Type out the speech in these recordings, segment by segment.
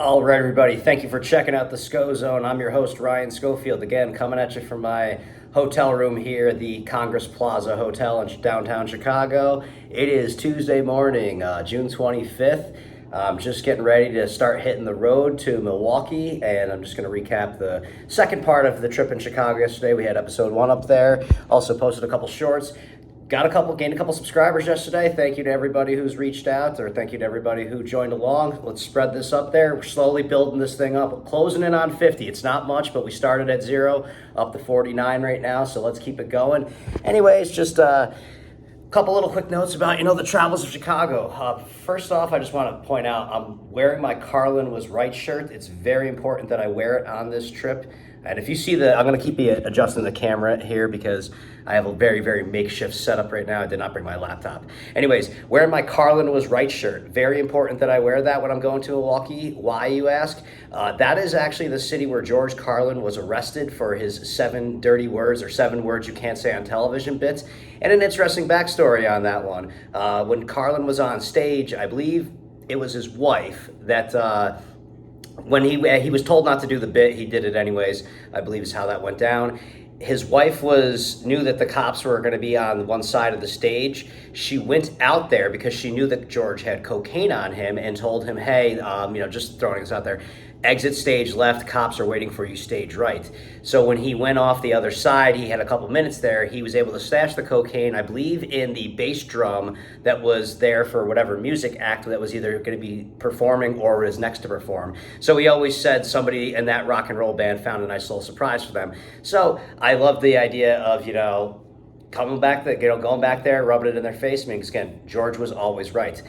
All right, everybody, thank you for checking out the Scho-Zone. I'm your host, Ryan Schofield, again, coming at you from my hotel room here at the Congress Plaza Hotel in downtown Chicago. It is Tuesday morning, June 25th. I'm just getting ready to start hitting the road to Milwaukee, and I'm just going to recap the second part of the trip in Chicago yesterday. We had episode 1 up there, also posted a couple shorts. Gained a couple subscribers yesterday. Thank you to everybody who's reached out, or thank you to everybody who joined along. Let's spread this up there. We're slowly building this thing up. We're closing in on 50. It's not much, but we started at 0, up to 49 right now, so let's keep it going. Anyways, just a couple little quick notes about, the travels of Chicago. First off, I just want to point out I'm wearing my Carlin Was Right shirt. It's very important that I wear it on this trip. And if you see I'm going to keep adjusting the camera here because I have a very, very makeshift setup right now. I did not bring my laptop. Anyways, wearing my Carlin Was Right shirt. Very important that I wear that when I'm going to Milwaukee. Why, you ask? That is actually the city where George Carlin was arrested for his 7 dirty words, or 7 words you can't say on television bits. And an interesting backstory on that one. When Carlin was on stage, I believe it was his wife that... when he was told not to do the bit, he did it anyways, I believe is how that went down. His wife knew that the cops were going to be on one side of the stage. She went out there because she knew that George had cocaine on him and told him, hey, just throwing this out there, exit stage left, cops are waiting for you stage right. So when he went off the other side, he had a couple minutes there, he was able to stash the cocaine, I believe, in the bass drum that was there for whatever music act that was either going to be performing or was next to perform. So he always said somebody in that rock and roll band found a nice little surprise for them. So I love the idea of, going back there, rubbing it in their face. I mean, again, George was always right.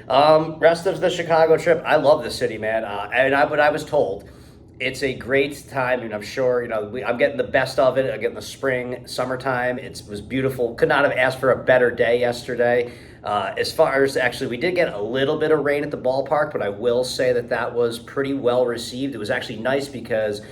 Rest of the Chicago trip, I love the city, man. But I was told it's a great time, and I'm sure, I'm getting the best of it. I'm getting the spring, summertime. It was beautiful. Could not have asked for a better day yesterday. As far as, actually, we did get a little bit of rain at the ballpark, but I will say that was pretty well received. It was actually nice because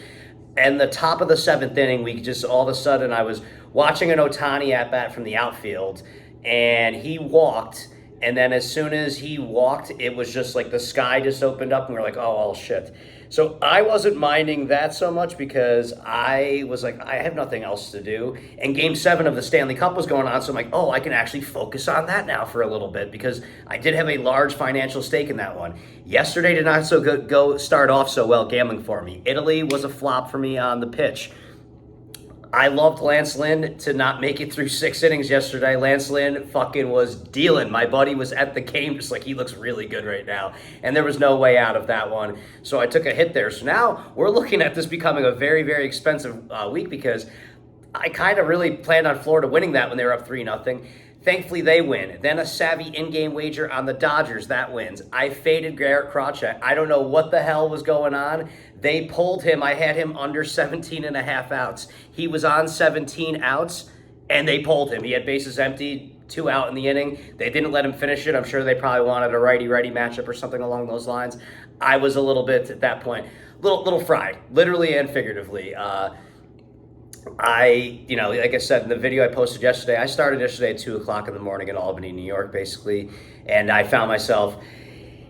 in the top of the 7th inning, we just, all of a sudden, I was watching an Ohtani at bat from the outfield, and he walked. And then as soon as he walked, it was just like the sky just opened up and we're like, oh, shit. So I wasn't minding that so much because I was like, I have nothing else to do. And Game 7 of the Stanley Cup was going on, so I'm like, I can actually focus on that now for a little bit because I did have a large financial stake in that one. Yesterday did not start off so well gambling for me. Italy was a flop for me on the pitch. I loved Lance Lynn to not make it through 6 innings yesterday. Lance Lynn fucking was dealing. My buddy was at the game just like, he looks really good right now. And there was no way out of that one. So I took a hit there. So now we're looking at this becoming a very, very expensive week because I kind of really planned on Florida winning that when they were up 3-0. Thankfully, they win. Then a savvy in-game wager on the Dodgers. That wins. I faded Garrett Crochet. I don't know what the hell was going on. They pulled him. I had him under 17.5 outs. He was on 17 outs, and they pulled him. He had bases empty, 2 out in the inning. They didn't let him finish it. I'm sure they probably wanted a righty-righty matchup or something along those lines. I was a little bit, at that point, little fried, literally and figuratively. Like I said in the video I posted yesterday, I started yesterday at 2 o'clock in the morning in Albany, New York, basically, and I found myself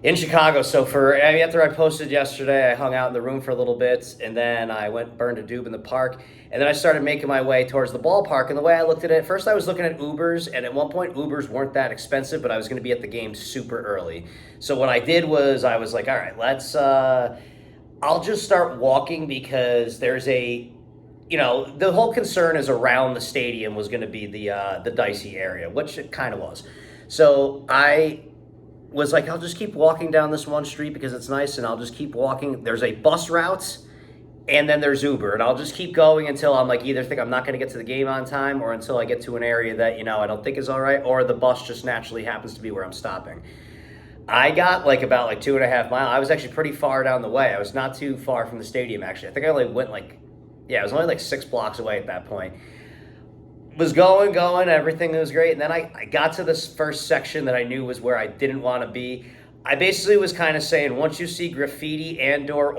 in Chicago. So after I posted yesterday, I hung out in the room for a little bit, and then I burned a doob in the park, and then I started making my way towards the ballpark. And the way I looked at it, first I was looking at Ubers, and at one point Ubers weren't that expensive, but I was going to be at the game super early. So what I did was I was like, all right, I'll just start walking because there's the whole concern is around the stadium was going to be the dicey area, which it kind of was. So I was like, I'll just keep walking down this one street because it's nice, and I'll just keep walking. There's a bus route, and then there's Uber, and I'll just keep going until I'm like, either think I'm not going to get to the game on time, or until I get to an area that, I don't think is all right, or the bus just naturally happens to be where I'm stopping. I got about 2.5 miles. I was actually pretty far down the way. I was not too far from the stadium, actually. I think I only went it was only 6 blocks away at that point. Was going, everything was great. And then I got to this first section that I knew was where I didn't want to be. I basically was kind of saying once you see graffiti and/or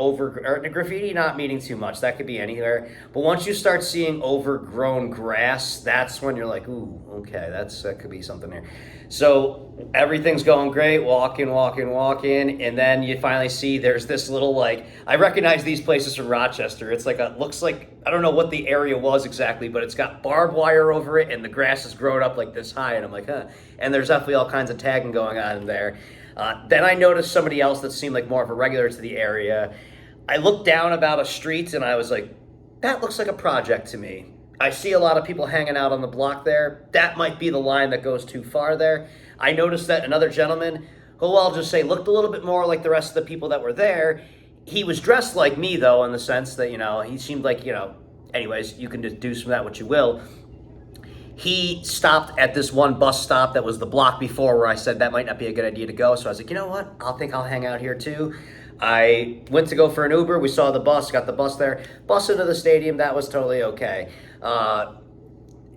graffiti not meaning too much, that could be anywhere. But once you start seeing overgrown grass, that's when you're like, ooh, okay, that could be something there. So everything's going great, walking, and then you finally see there's this little like I recognize these places from Rochester. It's like looks like I don't know what the area was exactly, but it's got barbed wire over it, and the grass is growing up like this high, and I'm like, huh. And there's definitely all kinds of tagging going on in there. Then I noticed somebody else that seemed like more of a regular to the area. I looked down about a street and I was like, that looks like a project to me. I see a lot of people hanging out on the block there. That might be the line that goes too far there. I noticed that another gentleman, who I'll just say looked a little bit more like the rest of the people that were there. He was dressed like me though, in the sense that, he seemed like, anyways, you can deduce from that what you will. He stopped at this one bus stop that was the block before where I said that might not be a good idea to go. So I was like, you know what? I'll hang out here too. I went to go for an Uber. We saw the bus, got the bus there. Bus into the stadium, that was totally okay.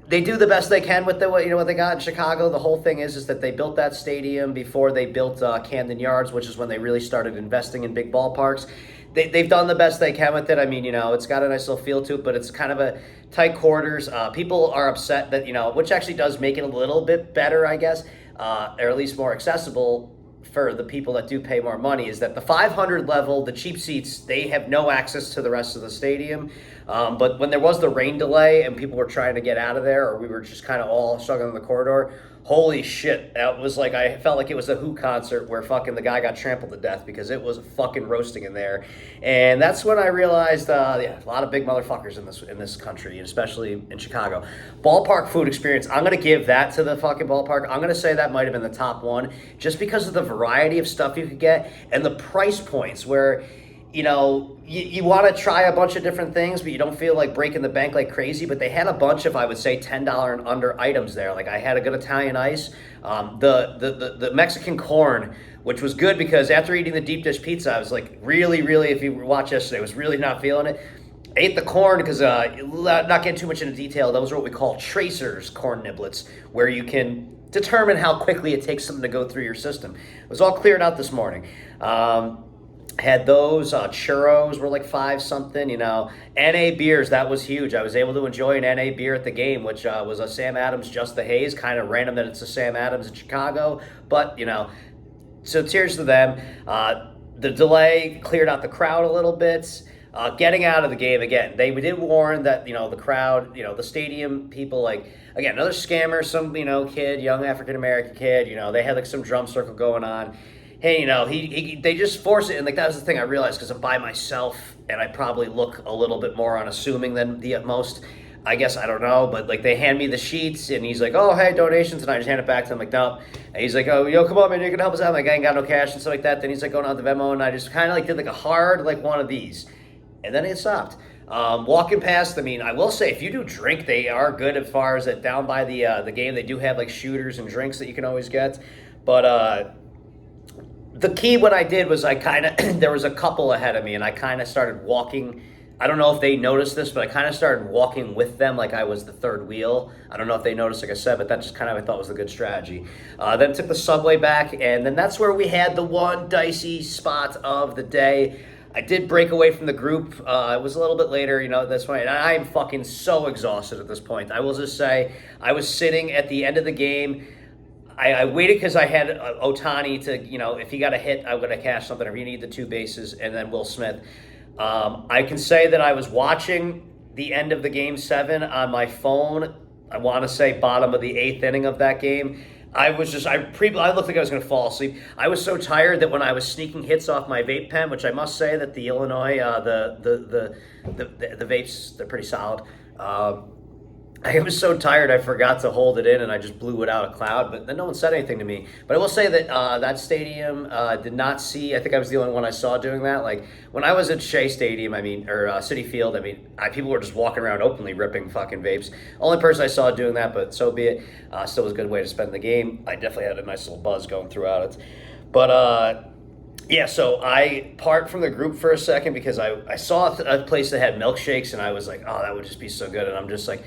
They do the best they can with what they got in Chicago. The whole thing is that they built that stadium before they built Camden Yards, which is when they really started investing in big ballparks. They've done the best they can with it. I mean, it's got a nice little feel to it, but it's kind of a tight quarters. People are upset that, which actually does make it a little bit better, I guess, or at least more accessible for the people that do pay more money, is that the 500 level, the cheap seats, they have no access to the rest of the stadium. But when there was the rain delay and people were trying to get out of there, or we were just kind of all struggling in the corridor, holy shit, that was like, I felt like it was a Who concert where fucking the guy got trampled to death because it was fucking roasting in there. And that's when I realized, a lot of big motherfuckers in this country, especially in Chicago. Ballpark food experience, I'm going to give that to the fucking ballpark. I'm going to say that might have been the top one, just because of the variety of stuff you could get and the price points where, you want to try a bunch of different things, but you don't feel like breaking the bank like crazy. But they had a bunch of, I would say, $10 and under items there. Like I had a good Italian ice, the Mexican corn, which was good because after eating the deep dish pizza, I was like really, if you watched yesterday, I was really not feeling it. I ate the corn because, not getting too much into detail, those are what we call tracers corn niblets, where you can determine how quickly it takes something to go through your system. It was all cleared out this morning. Had those churros were like 5 something, NA beers, that was huge. I was able to enjoy an NA beer at the game, which was a Sam Adams Just the Haze. Kind of random that it's a Sam Adams in Chicago, but so cheers to them. The delay cleared out the crowd a little bit. Getting out of the game again, they did warn that the crowd, the stadium people, like again another scammer, some kid, young African American kid, they had like some drum circle going on. Hey, they just force it. And like, that was the thing I realized, because I'm by myself and I probably look a little bit more unassuming than the utmost. I guess, I don't know, but like they hand me the sheets and he's like, oh, hey, donations. And I just hand it back to him like, no. And he's like, oh, yo, come on, man, you can help us out. I'm like, I ain't got no cash and stuff like that. Then he's like going out the Venmo, and I just kind of like did like a hard, like one of these. And then it stopped. Walking past, I mean, I will say if you do drink, they are good as far as that down by the game. They do have like shooters and drinks that you can always get. But, the key, what I did was there was a couple ahead of me, and I kind of started walking. I don't know if they noticed this, but I kind of started walking with them like I was the third wheel. I don't know if they noticed, like I said, but that just kind of I thought was a good strategy. Then took the subway back, and then that's where we had the one dicey spot of the day. I did break away from the group. It was a little bit later, at this point, and I am fucking so exhausted at this point. I will just say I was sitting at the end of the game. I waited because I had Otani to, if he got a hit, I'm going to cash something. If he needed the 2 bases, and then Will Smith. I can say that I was watching the end of the Game 7 on my phone. I want to say bottom of the 8th inning of that game. I looked like I was going to fall asleep. I was so tired that when I was sneaking hits off my vape pen, which I must say that the Illinois, the vapes, they're pretty solid. I was so tired I forgot to hold it in, and I just blew it out a cloud, but then no one said anything to me. But I will say that that stadium did not see, I think I was the only one I saw doing that. Like when I was at Shea Stadium, or City Field, people were just walking around openly ripping fucking vapes. Only person I saw doing that, but so be it. Still was a good way to spend the game. I definitely had a nice little buzz going throughout it. But yeah, so I part from the group for a second because I saw a place that had milkshakes, and I was like, oh, that would just be so good. And I'm just like,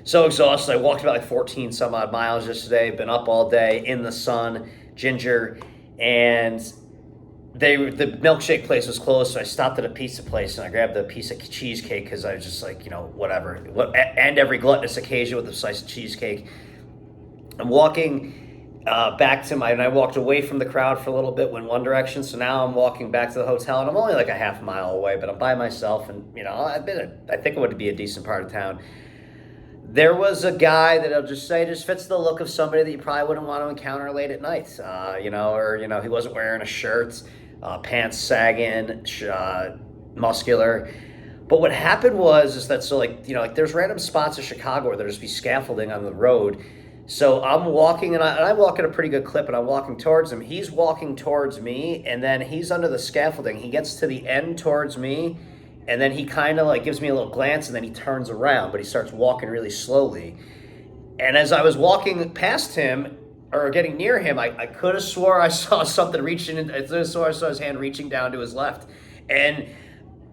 so exhausted. I walked about like 14 some odd miles yesterday, been up all day in the sun, ginger, and the milkshake place was closed, so I stopped at a pizza place and I grabbed a piece of cheesecake because I was just like, whatever. And every gluttonous occasion with a slice of cheesecake. I'm walking and I walked away from the crowd for a little bit, went one direction. So now I'm walking back to the hotel, and I'm only like a half mile away, but I'm by myself, and I think it would be a decent part of town. There was a guy that I'll just say just fits the look of somebody that you probably wouldn't want to encounter late at night. He wasn't wearing a shirt, pants sagging, muscular. But what happened is that there's random spots in Chicago where there'll just be scaffolding on the road. So I'm walking, and I walk at a pretty good clip, and I'm walking towards him. He's walking towards me, and then he's under the scaffolding. He gets to the end towards me, and then he kind of gives me a little glance, and then he turns around, but he starts walking really slowly. And as I was walking past him, or getting near him, I could have swore I saw something reaching. I saw his hand reaching down to his left. And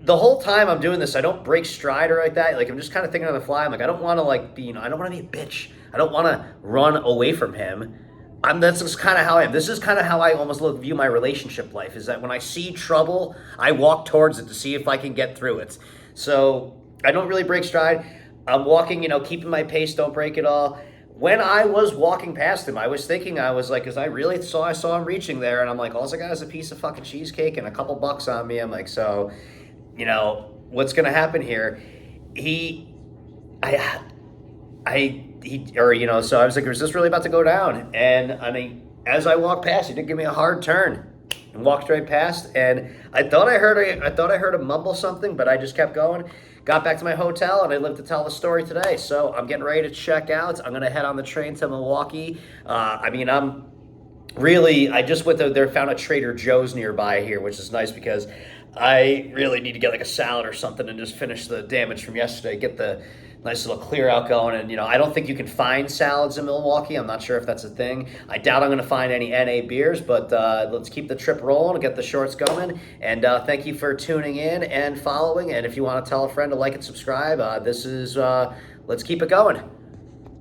the whole time I'm doing this, I don't break stride or like that. I'm just kind of thinking on the fly. I'm like, I don't want to be, I don't want to be a bitch. I don't want to run away from him. That's just kind of how I am. This is kind of how I almost view my relationship life, is that when I see trouble, I walk towards it to see if I can get through it. So I don't really break stride. I'm walking, keeping my pace, don't break it all. When I was walking past him, I was thinking, because I saw him reaching there, and I'm like, all I got is a piece of fucking cheesecake and a couple bucks on me. I'm like, so, what's going to happen here? So I was like, is this really about to go down? And as I walked past, he did give me a hard turn and walked right past. And I thought I heard him mumble something, but I just kept going. Got back to my hotel, and I lived to tell the story today. So I'm getting ready to check out. I'm gonna head on the train to Milwaukee. I just went there, found a Trader Joe's nearby here, which is nice because I really need to get a salad or something and just finish the damage from yesterday, get the nice little clear out going. And, I don't think you can find salads in Milwaukee. I'm not sure if that's a thing. I doubt I'm going to find any NA beers, but let's keep the trip rolling and get the shorts going. And thank you for tuning in and following. And if you want to tell a friend to like and subscribe, let's keep it going.